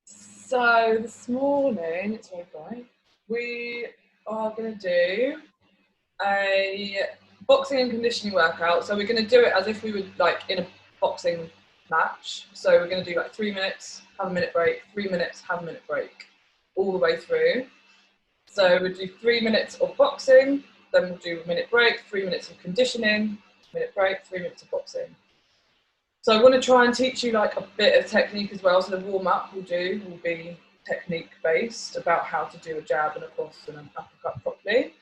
So this morning, it's very bright, we are going to do a boxing and conditioning workout. So we're going to do it as if we would like in a boxing match. So we're going to do like 3 minutes, have a minute break, 3 minutes, have a minute break, all the way through. So we'll do 3 minutes of boxing, then we'll do a minute break, 3 minutes of conditioning, minute break, 3 minutes of boxing. So I want to try and teach you like a bit of technique as well. So the warm up will be technique based about how to do a jab and a cross and an uppercut properly.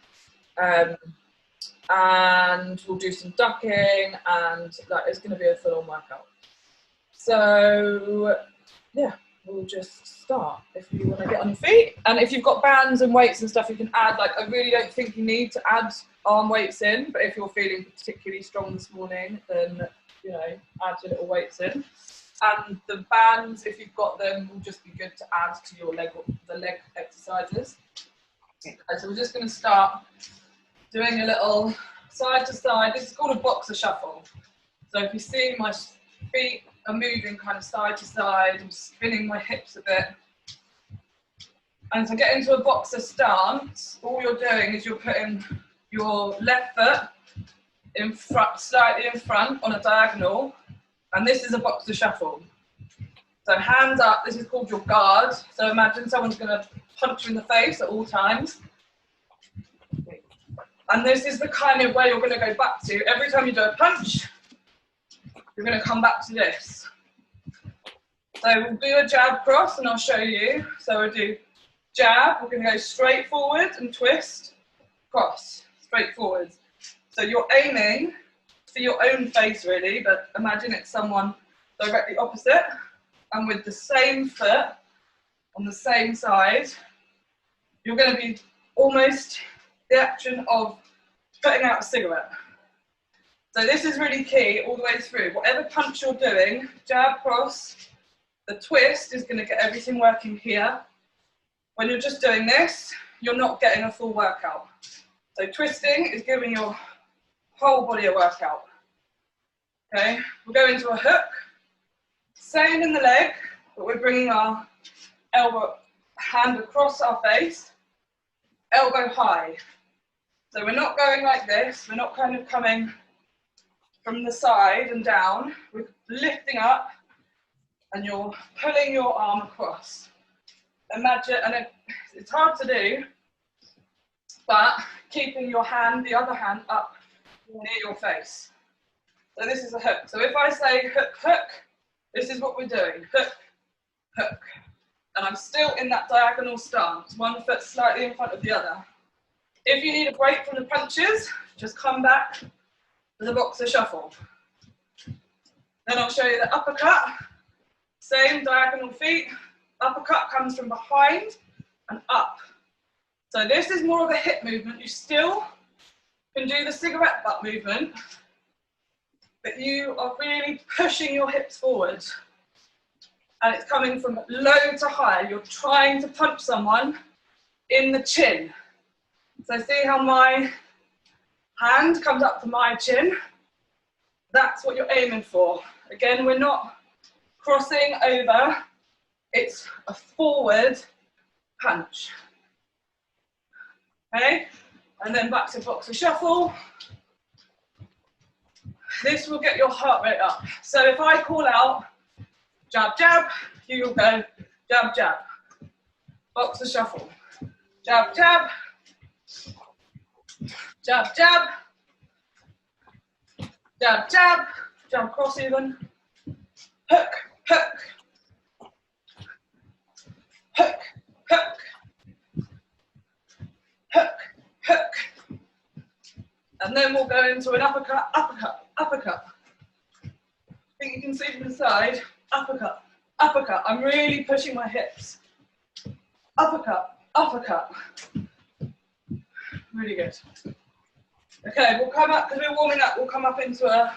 And we'll do some ducking, and that is going to be a full on workout. So yeah, we'll just start. If you want to get on your feet, and if you've got bands and weights and stuff, you can add, like, I really don't think you need to add arm weights in, but if you're feeling particularly strong this morning, then you know, add your little weights in. And the bands, if you've got them, will just be good to add to your leg exercises. Okay, so we're just going to start doing a little side to side. This is called a boxer shuffle. So if you see, my feet are moving kind of side to side, I'm spinning my hips a bit. And to get into a boxer stance, all you're doing is you're putting your left foot in front, slightly in front on a diagonal, and this is a boxer shuffle. So hands up, this is called your guard. So imagine someone's going to punch you in the face at all times. And this is the kind of way you're going to go back to. Every time you do a punch, you're going to come back to this. So we'll do a jab cross, and I'll show you. So we'll do jab, we're going to go straight forward and twist, cross, straight forwards. So you're aiming for your own face really, but imagine it's someone directly opposite, and with the same foot on the same side, you're going to be almost the action of putting out a cigarette. So this is really key all the way through. Whatever punch you're doing, jab, cross, the twist is going to get everything working here. When you're just doing this, you're not getting a full workout. So twisting is giving your whole body a workout. Okay, we'll go into a hook. Same in the leg, but we're bringing our elbow, hand across our face, elbow high. So we're not going like this, we're not kind of coming from the side and down, we're lifting up and you're pulling your arm across. Imagine, and it's hard to do, but keeping your hand, the other hand up near your face. So this is a hook. So if I say hook, hook, this is what we're doing. Hook, hook. And I'm still in that diagonal stance, one foot slightly in front of the other. If you need a break from the punches, just come back to the boxer shuffle. Then I'll show you the uppercut. Same diagonal feet. Uppercut comes from behind and up. So this is more of a hip movement. You still can do the cigarette butt movement, but you are really pushing your hips forward. And it's coming from low to high. You're trying to punch someone in the chin. So see how my hand comes up to my chin? That's what you're aiming for. Again, we're not crossing over. It's a forward punch. Okay? And then back to boxer shuffle. This will get your heart rate up. So if I call out jab, jab, you will go jab, jab. Boxer shuffle. Jab, jab. Jab, jab. Jab, jab. Jab cross even. Hook, hook. Hook, hook. Hook, hook. And then we'll go into an uppercut, uppercut, uppercut. I think you can see from the side. Uppercut, uppercut. I'm really pushing my hips. Uppercut, uppercut. Really good. Okay, we'll come up, because we're warming up, we'll come up into a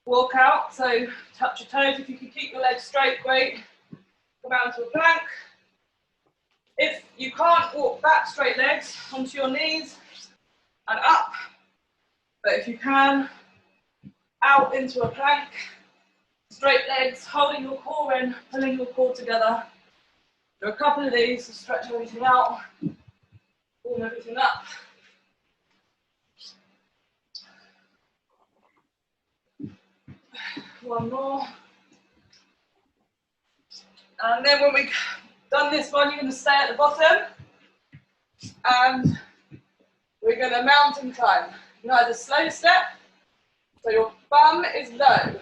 walkout. So touch your toes. If you can keep your legs straight, great. Come out to a plank. If you can't walk back, straight legs onto your knees and up. But if you can, out into a plank, Straight legs, holding your core in, pulling your core together. Do a couple of these to stretch everything out, warm everything up. One more. And then when we've done this one, you're going to stay at the bottom. And we're going to mountain climb. You know, the slow step. So your bum is low.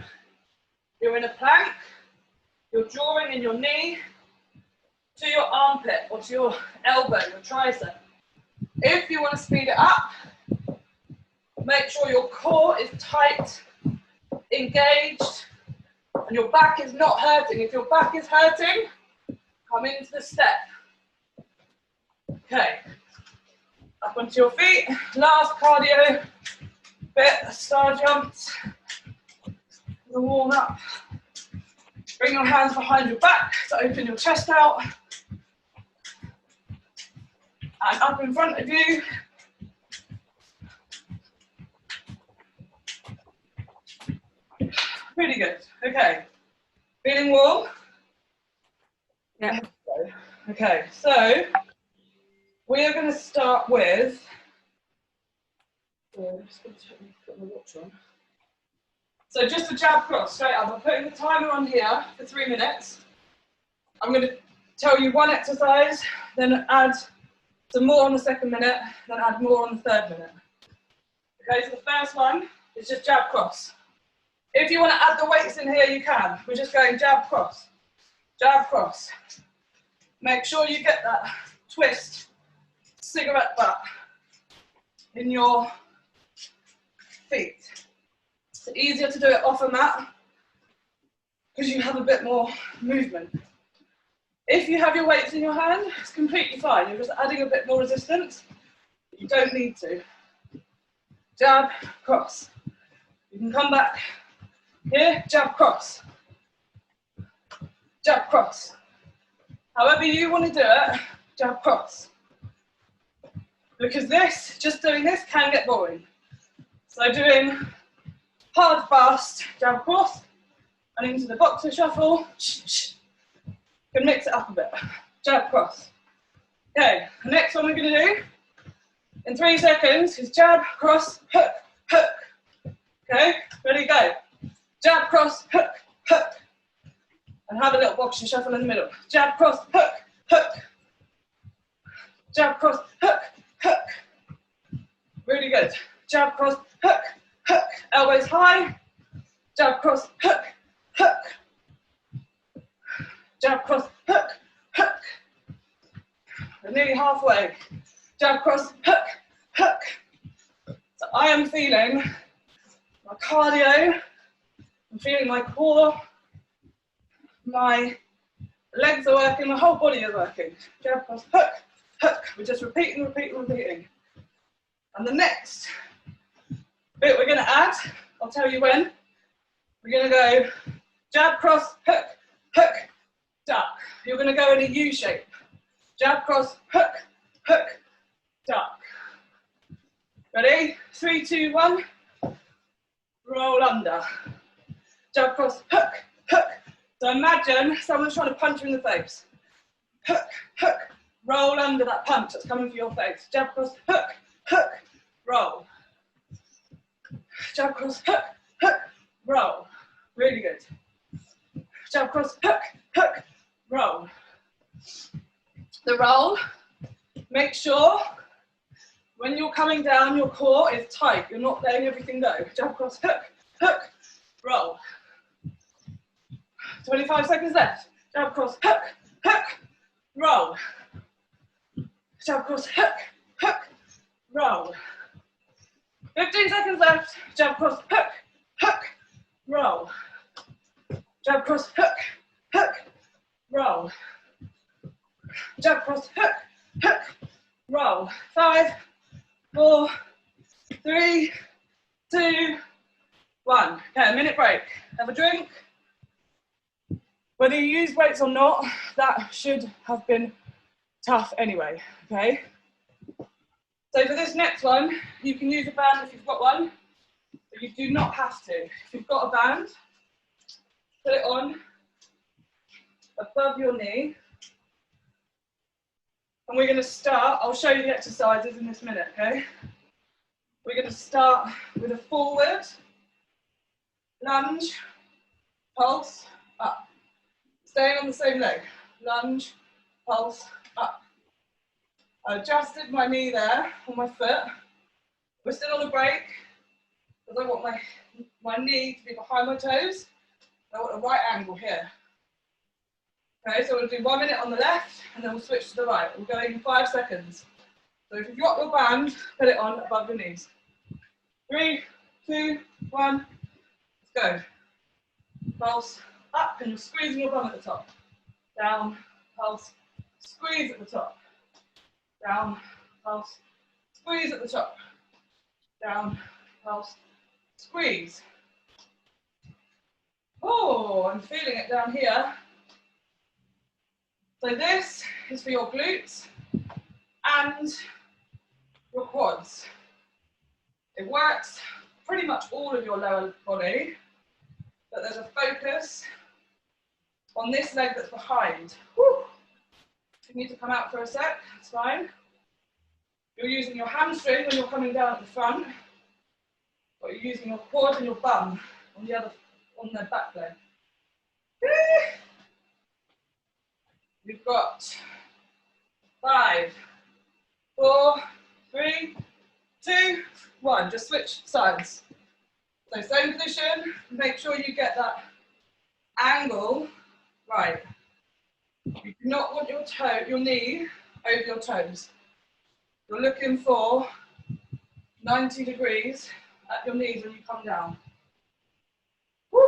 You're in a plank. You're drawing in your knee to your armpit or to your elbow, your tricep. If you want to speed it up, make sure your core is tight, engaged, and your back is not hurting. If your back is hurting, come into the step. Okay, up onto your feet. Last cardio bit, star jumps. The warm up. Bring your hands behind your back to open your chest out. And up in front of you. Really good. Okay. Feeling warm? Yeah. Okay, so we are going to start with. Put my watch on. So just a jab cross, straight up. I'm putting the timer on here for 3 minutes. I'm going to tell you one exercise, then add some more on the 2nd minute, then add more on the 3rd minute. Okay, so the first one is just jab cross. If you want to add the weights in here, you can. We're just going jab cross, jab cross. Make sure you get that twist, cigarette butt in your feet. It's easier to do it off a mat because you have a bit more movement. If you have your weights in your hand, it's completely fine. You're just adding a bit more resistance. You don't need to. Jab, cross. You can come back here, jab, cross. Jab, cross. However you want to do it, jab, cross. Because this, just doing this can get boring. So doing hard, fast, jab, cross, and into the boxer shuffle. Can mix it up a bit. Jab, cross. Okay, the next one we're going to do in 3 seconds is jab, cross, hook, hook. Okay, ready, go. Jab, cross, hook, hook. And have a little boxer shuffle in the middle. Jab, cross, hook, hook. Jab, cross, hook, hook. Really good. Jab, cross, hook, hook. Elbows high. Jab, cross, hook, hook. Jab, cross, hook, hook. We're nearly halfway. Jab, cross, hook, hook. So I am feeling my cardio. I'm feeling my core. My legs are working, my whole body is working. Jab, cross, hook, hook. We're just repeating, repeating, repeating. And the next bit we're going to add, I'll tell you when. We're going to go jab, cross, hook, hook, duck. You're going to go in a U shape. Jab, cross, hook, hook, duck. Ready? 3, 2, 1. Roll under. Jab, cross, hook, hook. So imagine someone's trying to punch you in the face. Hook, hook. Roll under that punch that's coming for your face. Jab, cross, hook, hook, roll. Jab, cross, hook, hook, roll. Really good. Jab, cross, hook, hook, roll. The roll, make sure when you're coming down, your core is tight. You're not letting everything go. Jab, cross, hook, hook, roll. 25 seconds left. Jab, cross, hook, hook, roll. Jab, cross, hook, hook, roll. 15 seconds left. Jab, cross, hook, hook, roll. Jab, cross, hook, hook, roll. Jab, cross, hook, hook, roll. 5, 4, 3, 2, 1. Okay, a minute break. Have a drink. Whether you use weights or not, that should have been tough anyway, okay? So for this next one, you can use a band if you've got one, but you do not have to. If you've got a band, put it on above your knee. And we're going to start, I'll show you the exercises in this minute, okay? We're going to start with a forward, lunge, pulse, up. Staying on the same leg, lunge, pulse, up. I adjusted my knee there on my foot. We're still on a break, because I want my knee to be behind my toes. I want a right angle here. Okay, so we'll do 1 minute on the left, and then we'll switch to the right. We're going in 5 seconds. So if you've got your band, put it on above your knees. 3, 2, 1, let's go. Pulse, up, and you're squeezing your bum at the top. Down, pulse, squeeze at the top. Down, pulse, squeeze at the top. Down, pulse, squeeze. Oh, I'm feeling it down here. So this is for your glutes and your quads. It works pretty much all of your lower body, but there's a focus on this leg that's behind. Whew. You need to come out for a sec, it's fine. You're using your hamstring when you're coming down at the front, but you're using your quad and your bum on the back leg. We've got 5, 4, 3, 2, 1. Just switch sides. So same position, make sure you get that angle right. You do not want your knee over your toes. You're looking for 90 degrees at your knees when you come down. Woo.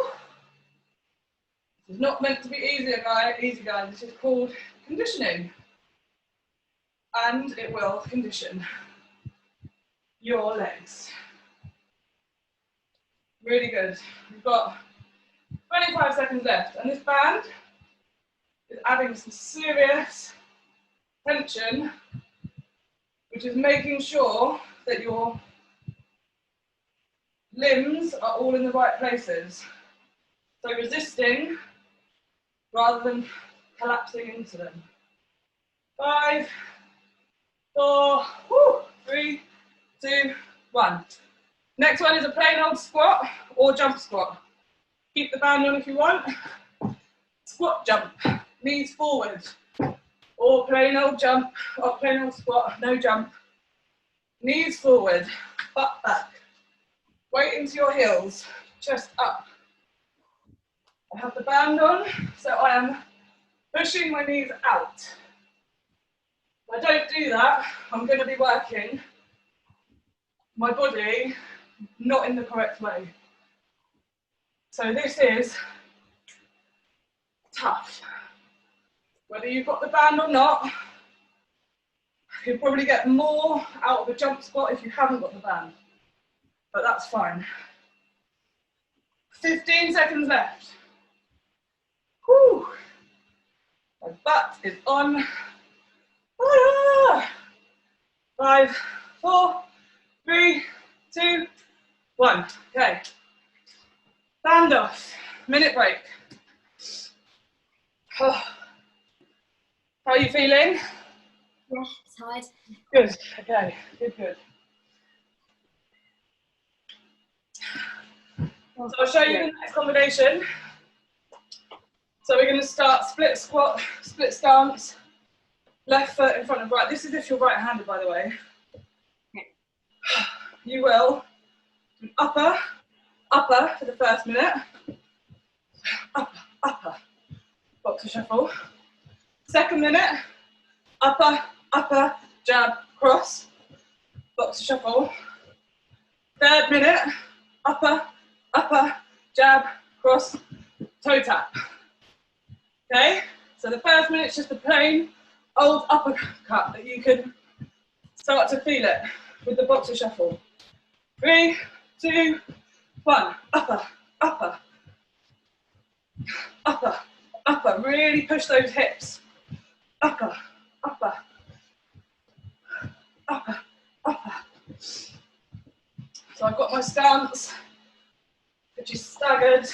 It's not meant to be easy, guys. This is called conditioning. And it will condition your legs. Really good. We've got 25 seconds left, and this band is adding some serious tension, which is making sure that your limbs are all in the right places. So resisting rather than collapsing into them. 5, 4, 3, 2, 1. Next one is a plain old squat or jump squat. Keep the band on if you want. Squat jump, knees forward. Or plain old jump, or plain old squat, no jump. Knees forward, butt back. Weight into your heels, chest up. I have the band on, so I am pushing my knees out. If I don't do that, I'm going to be working my body not in the correct way. So this is tough. Whether you've got the band or not, you'll probably get more out of a jump squat if you haven't got the band, but that's fine. 15 seconds left. Whew. My butt is on. 5, 4, 3, 2, 1. Okay. Band off. Minute break. How are you feeling? Yeah, tired. Good. Okay. Good. So I'll show you the next combination. So we're going to start split squat, split stance, left foot in front of right. This is if you're right-handed, by the way. You will do upper for the first minute. Upper. Boxer shuffle. Second minute, upper, jab, cross. Boxer shuffle. Third minute, upper, jab, cross, toe tap. Okay, so the first minute's just a plain old uppercut that you can start to feel it with the boxer shuffle. 3, 2, 1, upper. Really push those hips. Upper. So I've got my stance, which is staggered.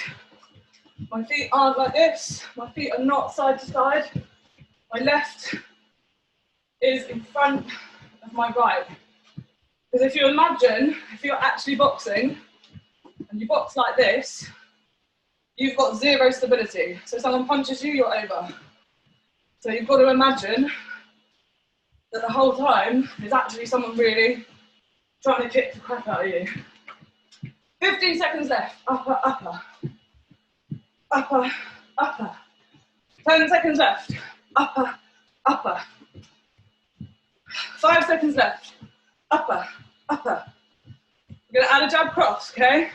My feet aren't like this. My feet are not side to side. My left is in front of my right. Because if you imagine, if you're actually boxing, and you box like this, you've got zero stability. So someone punches you, you're over. So you've got to imagine that the whole time is actually someone really trying to kick the crap out of you. 15 seconds left. Upper, upper. Upper, upper. 10 seconds left. Upper, upper. 5 seconds left. Upper, upper. We're going to add a jab cross, okay?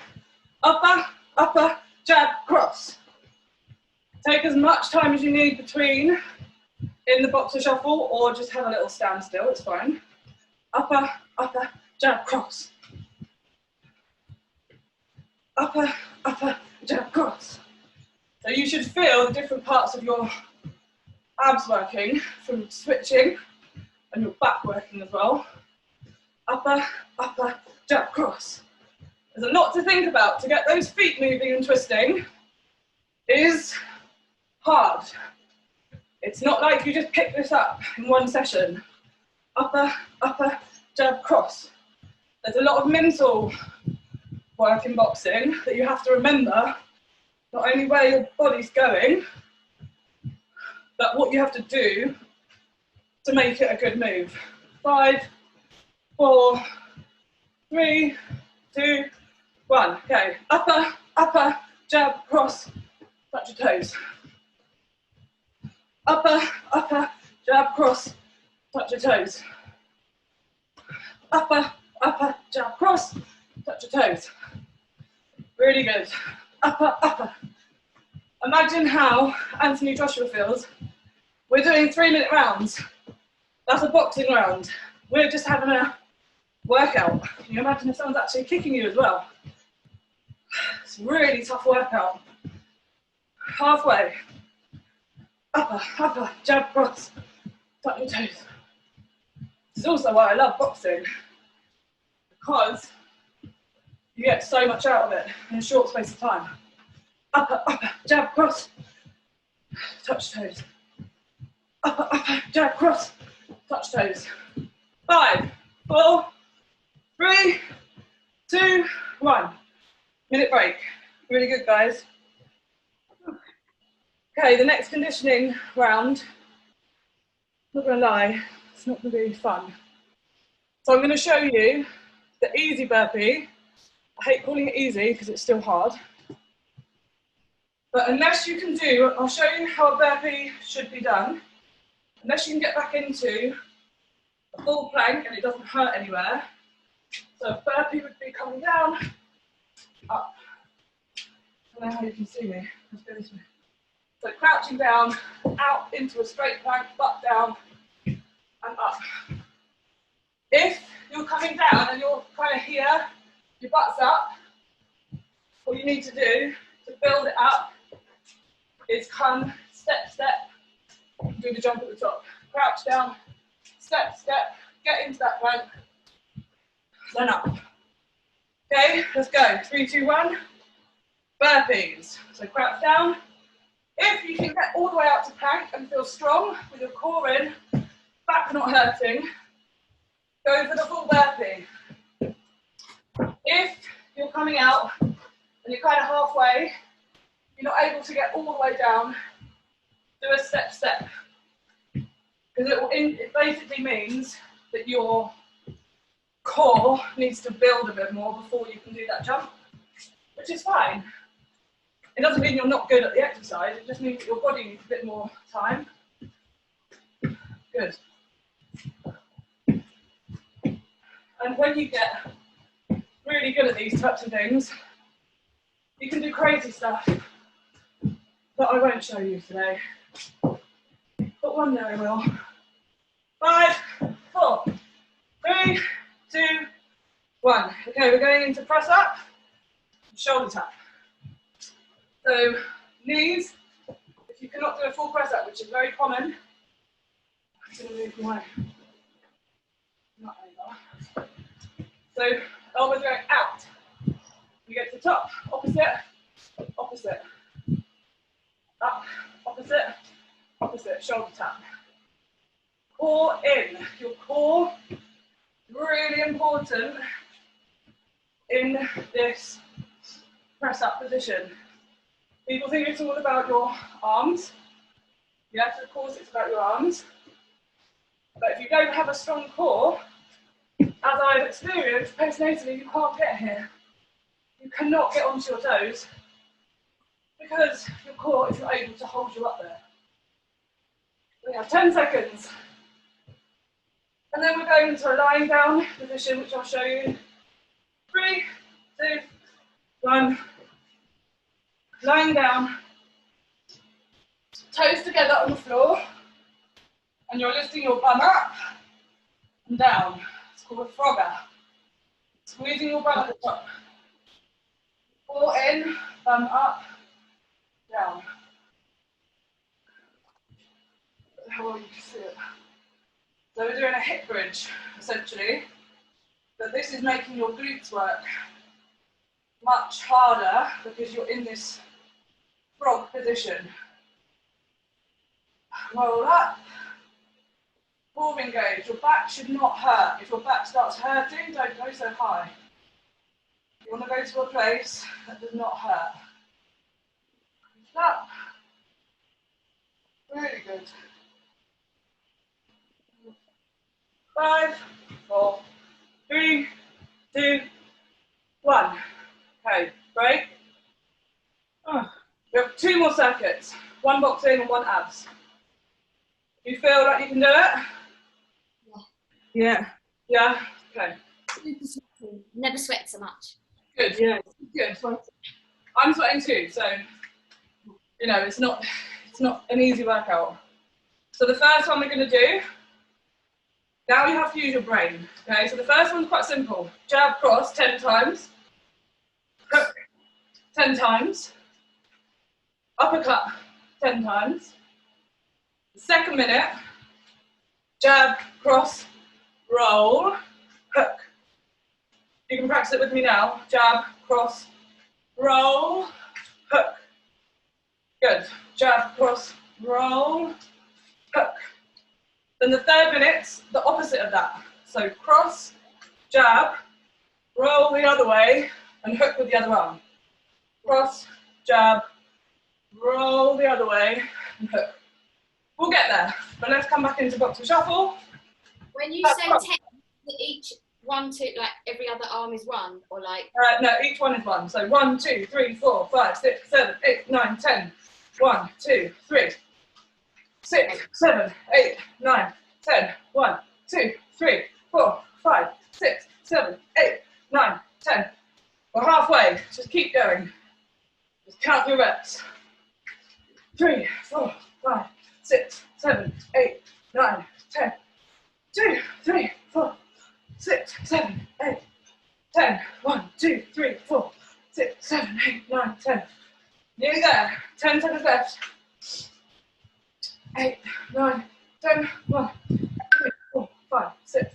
Upper, upper, jab cross. Take as much time as you need between in the boxer shuffle, or just have a little standstill, it's fine. Upper, upper, jab cross. Upper, upper, jab cross. So you should feel the different parts of your abs working from switching, and your back working as well. Upper, upper, jab cross. There's a lot to think about. To get those feet moving and twisting is hard. It's not like you just pick this up in one session. Upper, upper, jab cross. There's a lot of mental work in boxing that you have to remember, not only where your body's going, but what you have to do to make it a good move. 5, 4, 3, 2, 1. Okay, upper, upper, jab, cross, touch your toes. Upper, upper, jab, cross, touch your toes. Upper, upper, jab, cross, touch your toes. Really good. Upper, upper. Imagine how Anthony Joshua feels. We're doing 3-minute rounds. That's a boxing round. We're just having a workout. Can you imagine if someone's actually kicking you as well? It's a really tough workout. Halfway. Upper, upper, jab, cross, touch your toes. This is also why I love boxing, because you get so much out of it in a short space of time. Upper, upper, jab, cross, touch toes. Upper, upper, jab, cross, touch toes. 5, 4, 3, 2, 1. Minute break. Really good, guys. Okay, the next conditioning round, not gonna lie, it's not gonna be fun. So I'm gonna show you the easy burpee. I hate calling it easy because it's still hard. But unless you can do, I'll show you how a burpee should be done. Unless you can get back into a full plank and it doesn't hurt anywhere. So a burpee would be coming down, up. I don't know how you can see me. Let's go this way. So crouching down, out into a straight plank, butt down, and up. If you're coming down and you're kind of here, your butt's up, what you need to do to build it up is come step, step, do the jump at the top. Crouch down, step, step, get into that plank, then up. Okay, let's go. 3, 2, 1. Burpees. So crouch down. If you can get all the way out to plank and feel strong with your core in, back not hurting, go for the full burpee. If you're coming out and you're kind of halfway, you're not able to get all the way down, do a step, step. Because it basically means that your core needs to build a bit more before you can do that jump, which is fine. It doesn't mean you're not good at the exercise, it just means that your body needs a bit more time. Good. And when you get really good at these types of things, you can do crazy stuff that I won't show you today. But one day I will. 5, 4, 3, 2, 1. Okay, we're going into press up, shoulder tap. So knees, if you cannot do a full press up, which is very common, I'm going to move my not over. So elbows going out. You get to the top, opposite, opposite. up, opposite, opposite, shoulder tap. Core in, your core, really important in this press up position. People think it's all about your arms. Yes, of course it's about your arms. But if you don't have a strong core, as I've experienced postnatally, you can't get here. You cannot get onto your toes because your core isn't able to hold you up there. We have 10 seconds. And then we're going into a lying down position, which I'll show you. 3, 2, 1. Lying down. Toes together on the floor. And you're lifting your bum up and down. It's called a frogger. Squeezing your bum at the top. Core in, bum up, down. How well you can see it. So we're doing a hip bridge, essentially. But this is making your glutes work much harder because you're in this frog position. Roll up. Core engage. Your back should not hurt. If your back starts hurting, don't go so high. You want to go to a place that does not hurt. Up. Really good. 5, 4, 3, 2, 1. Okay, break. We have 2 more circuits. 1 box in and 1 abs. You feel like you can do it? Yeah. Yeah? Okay. Never sweat so much. Good. Yeah. Good. I'm sweating too, so you know it's not an easy workout. So the first one we're going to do. Now you have to use your brain. Okay. So the first one's quite simple. Jab cross 10 times. Hook 10 times. Uppercut 10 times. The second minute. Jab cross roll hook. You can practice it with me now. Jab, cross, roll, hook. Good. Jab, cross, roll, hook. Then the third minute's the opposite of that. So cross, jab, roll the other way, and hook with the other arm. Cross, jab, roll the other way, and hook. We'll get there, but let's come back into boxer shuffle. When you say 10, each 1, 2, like every other arm is 1, or like? No, each one is 1. So 1, 2, 3, 4, 5, 6, 7, 8, 9, 10. 1, 2, 3, 6, 7, 8, 9, 10. 1, 2, 3, 4, 5, 6, 7, 8, 9, 10. We're halfway. Just keep going. Just count your reps. 3, 4, 5, 6, 7, 8, 9, 10. 2, 3, 4, 6, 7, 8, 10. 1, 2, 3, 4, 6, 7, 8, 9, 10. Nearly there. 10 seconds left. 8, 9, 10. 1, 2, 4, 5, 6,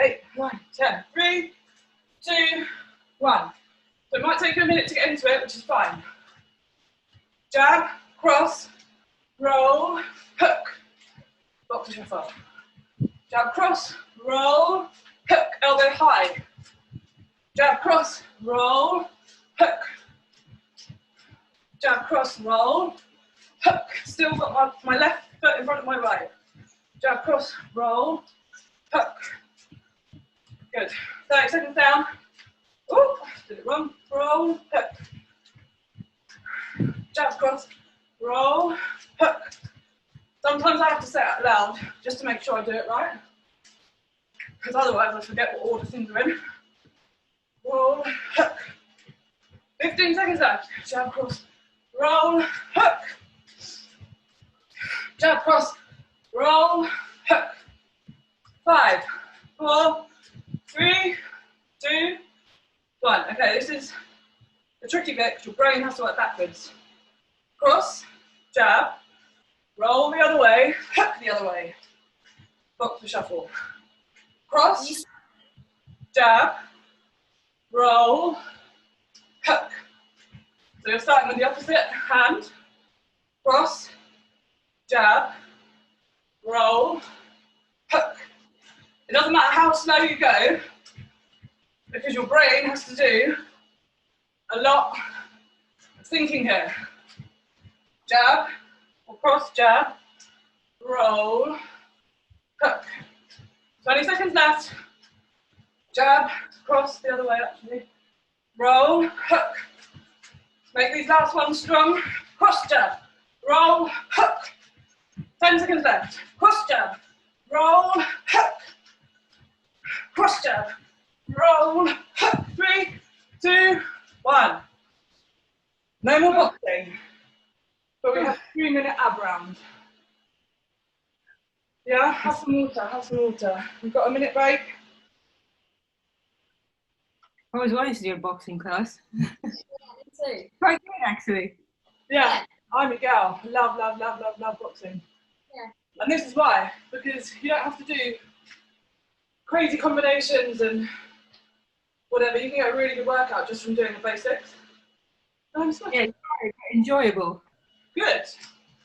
8, 9, 10. 3, 2, 1. So it might take you a minute to get into it, which is fine. Jab, cross, roll, hook. Boxer shuffle. Jab, cross, roll, hook, elbow high. Jab, cross, roll, hook. Jab, cross, roll, hook. Still got my left foot in front of my right. Jab, cross, roll, hook. Good. 30 seconds down. Oh, did it wrong. Roll, hook. Jab, cross, roll, hook. Sometimes I have to say it out loud just to make sure I do it right, because otherwise I forget what order things are in. Roll, hook. 15 seconds left. Jab, cross, roll, hook. Jab, cross, roll, hook. 5, 4, 3, 2, 1. Okay, this is the tricky bit because your brain has to work backwards. Cross, jab, roll the other way, hook the other way. Boxer shuffle. Cross, jab, roll, hook. So you're starting with the opposite hand. cross, jab, roll, hook. It doesn't matter how slow you go, because your brain has to do a lot of thinking here. Jab, or cross, jab, roll, hook. 20 seconds left. Jab, cross, the other way actually. Roll, hook. Make these last ones strong. Cross jab, roll, hook. 10 seconds left. Cross jab, roll, hook. Cross jab, roll, hook. 3, 2, 1. No more boxing. But we have a 3-minute ab round. Yeah, have some water, have some water. We've got a minute break. I always wanted to do a boxing class. Yeah, me too. Quite good, actually. Yeah, I'm a gal. Love, love, love, love, love boxing. Yeah. And this is why, because you don't have to do crazy combinations and whatever. You can get a really good workout just from doing the basics. Yeah, it's quite enjoyable. Good.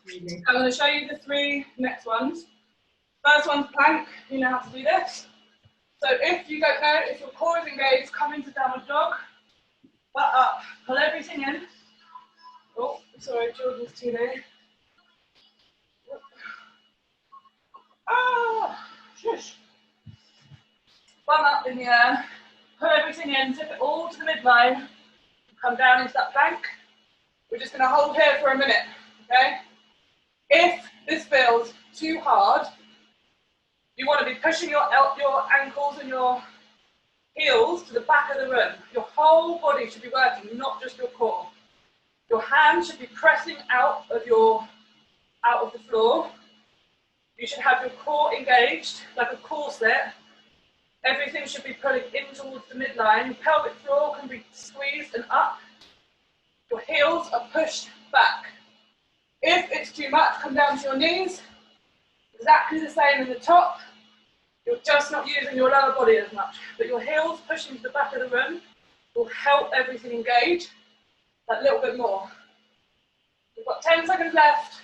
Really. I'm going to show you the 3 next ones. First one's plank. You know how to do this. So if you don't know, if your core is engaged, come into downward dog. Butt up. Pull everything in. Oh, sorry, Jordan's too late. Ah, shush. Bum up in the air. Pull everything in. Zip it all to the midline. Come down into that plank. We're just going to hold here for a minute. Okay? If this feels too hard, you want to be pushing your ankles and your heels to the back of the room. Your whole body should be working, not just your core. Your hands should be pressing out of the floor. You should have your core engaged, like a corset. Everything should be pulling in towards the midline. Your pelvic floor can be squeezed and up. Your heels are pushed back. If it's too much, come down to your knees. Exactly the same in the top. You're just not using your lower body as much, but your heels pushing to the back of the room will help everything engage that little bit more. We've got 10 seconds left.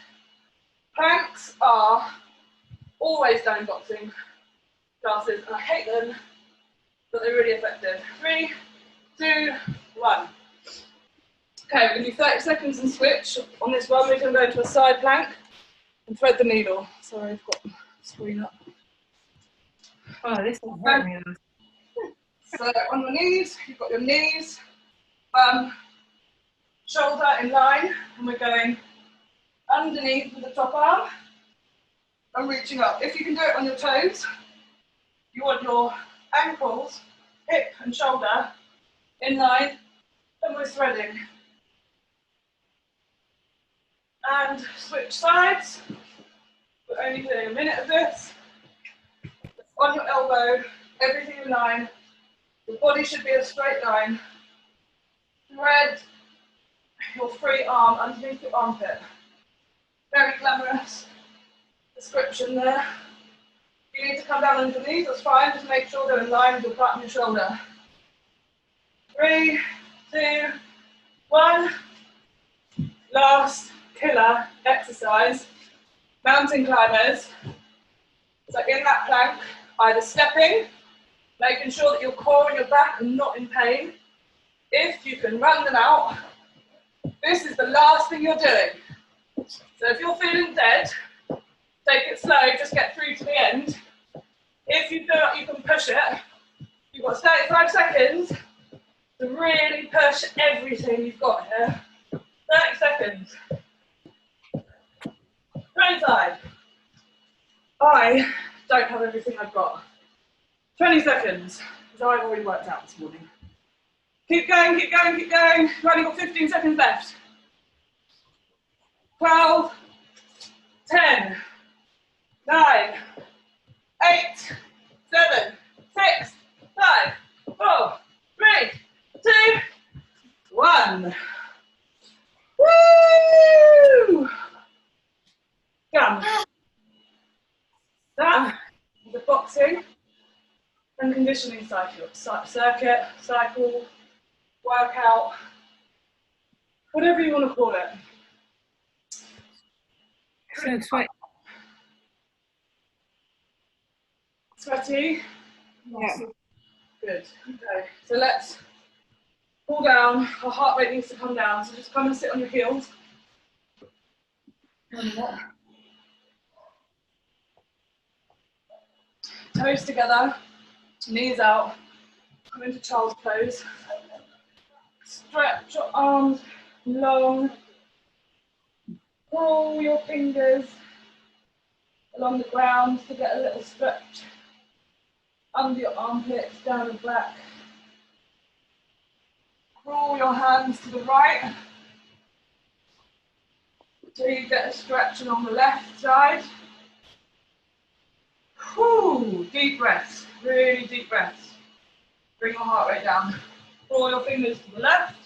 Planks are always done in boxing classes, and I hate them, but they're really effective. 3, 2, 1. Okay, we're going to do 30 seconds and switch. On this one, we're going to go into a side plank and thread the needle. Sorry, I've got the screen up. Oh, this will hurt me. So on your knees, you've got your knees, shoulder in line, and we're going underneath with the top arm and reaching up. If you can do it on your toes, you want your ankles, hip and shoulder in line, and we're threading. And switch sides. We're only doing a minute of this. On your elbow, everything in line. Your body should be a straight line. Thread your free arm underneath your armpit. Very glamorous description there. If you need to come down on your knees, that's fine. Just make sure they're in line with your butt and your shoulder. 3, 2, 1. Last killer exercise. Mountain climbers. So in that plank, either stepping, making sure that your core and your back are not in pain. If you can run them out, this is the last thing you're doing. So if you're feeling dead, take it slow, just get through to the end. If you feel like you can push it, you've got 35 seconds to really push everything you've got here. 30 seconds. 25. I don't have everything I've got. 20 seconds, because I've already worked out this morning. Keep going, keep going, keep going. We've only got 15 seconds left. 12, 10, 9, 8, 7, 6, 5, 4, 3, 2, 1. Woo! Done. That is the boxing and conditioning cycle, workout, whatever you want to call it. So sweaty. Sweaty? Yeah. Good. Okay, so let's pull down. Our heart rate needs to come down, so just come and sit on your heels. Toes together, knees out, come into child's pose. Stretch your arms long. Pull your fingers along the ground to get a little stretch under your armpits, down the back. Roll your hands to the right so you get a stretch along the left side. Whew, deep breaths, really deep breaths. Bring your heart rate down. Roll your fingers to the left.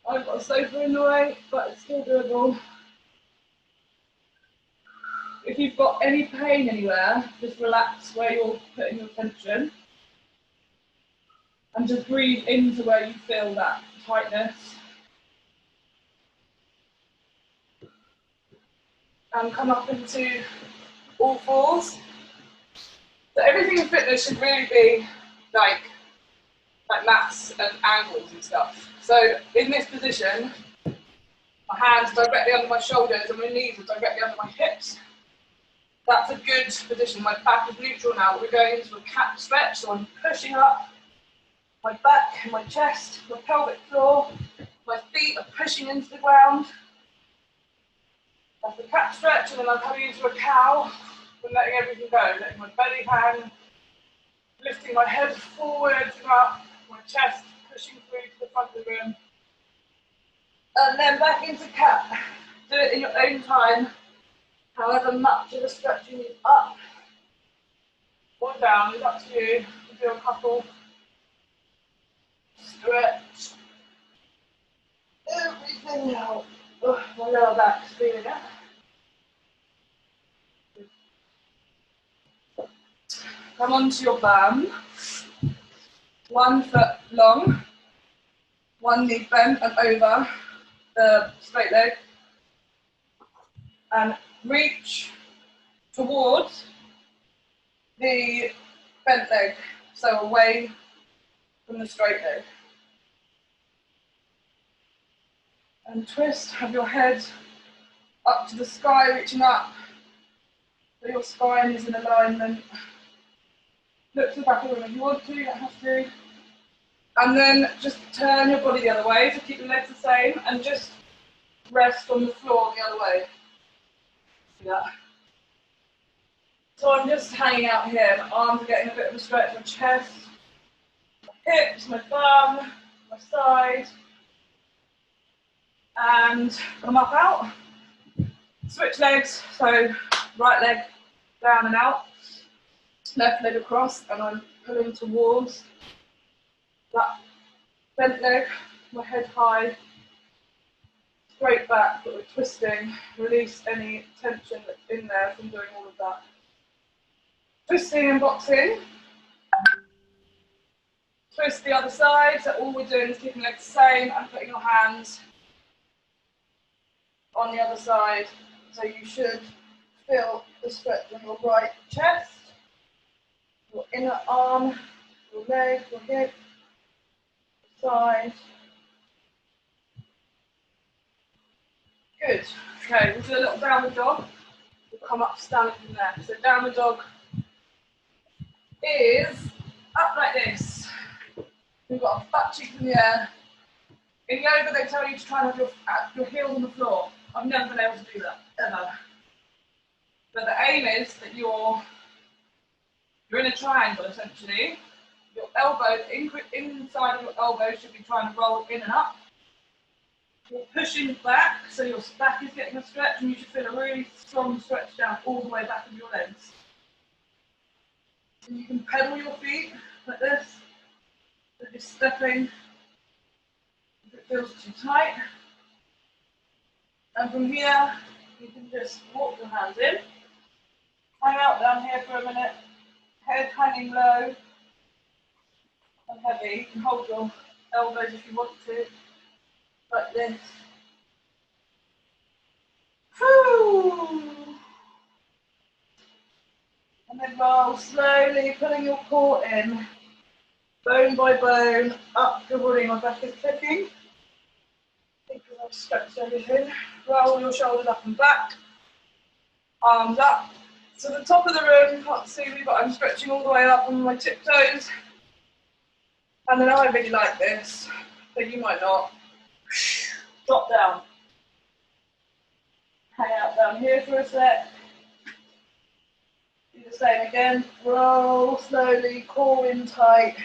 I've got a sofa in the way, but it's still doable. If you've got any pain anywhere, just relax where you're putting your tension. And just breathe into where you feel that tightness. And come up into all fours. So everything in fitness should really be like mass and angles and stuff. So in this position, my hands are directly under my shoulders and my knees are directly under my hips. That's a good position. My back is neutral now. We're going into a cat stretch, so I'm pushing up my back and my chest, my pelvic floor. My feet are pushing into the ground. That's the cat stretch, and then I'm coming into a cow and letting everything go, letting my belly hang, lifting my head forwards and up, my chest pushing through to the front of the room. And then back into cat. Do it in your own time, however much of a stretch you need up or down, it's up to you. Do a couple. Stretch everything out. Oh, my lower back's feeling it. Come onto your bum. 1 foot long, one knee bent and over the straight leg. And reach towards the bent leg, so away from the straight leg. And twist, have your head up to the sky, reaching up, so your spine is in alignment. Look to the back of the room if you want to, you don't have to. And then just turn your body the other way, so keep the legs the same, and just rest on the floor the other way. See that? So I'm just hanging out here, my arms are getting a bit of a stretch, my chest, my hips, my bum, my side. And come up out. Switch legs, so right leg down and out, left leg across, and I'm pulling towards that bent leg, my head high, straight back, but we're twisting, release any tension that's in there from doing all of that. Twisting and boxing. Twist the other side, so all we're doing is keeping legs the same and putting your hands on the other side. So you should feel the stretch in your right chest, your inner arm, your leg, your hip, side. Good. Okay, we'll do a little downward dog. We'll come up standing from there. So downward dog is up like this. We've got a butt cheek in the air. In yoga, they tell you to try and have your heels on the floor. I've never been able to do that, ever. But the aim is that you're in a triangle, essentially. Your elbows, inside of your elbows should be trying to roll in and up. You're pushing back, so your back is getting a stretch, and you should feel a really strong stretch down all the way back of your legs. And you can pedal your feet like this, so just stepping if it feels too tight. And from here, you can just walk your hands in, hang out down here for a minute, head hanging low and heavy. You can hold your elbows if you want to, like this. Whew. And then roll slowly, pulling your core in, bone by bone, up your body. My back is clicking. I think I've stretched everything. Roll your shoulders up and back, arms up. To the top of the room, you can't see me, but I'm stretching all the way up on my tiptoes. And then I really like this, but you might not. Drop down. Hang out down here for a sec. Do the same again. Roll slowly, core in tight.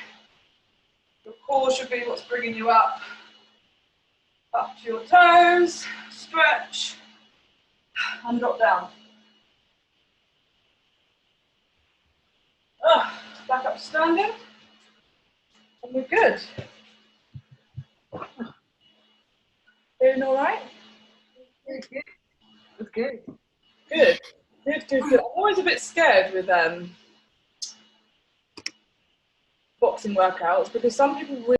Your core should be what's bringing you up. Up to your toes, stretch, and drop down. Back up standing, and we're good. Doing all right? Good. That's good. Good. Good. I'm always a bit scared with boxing workouts because some people really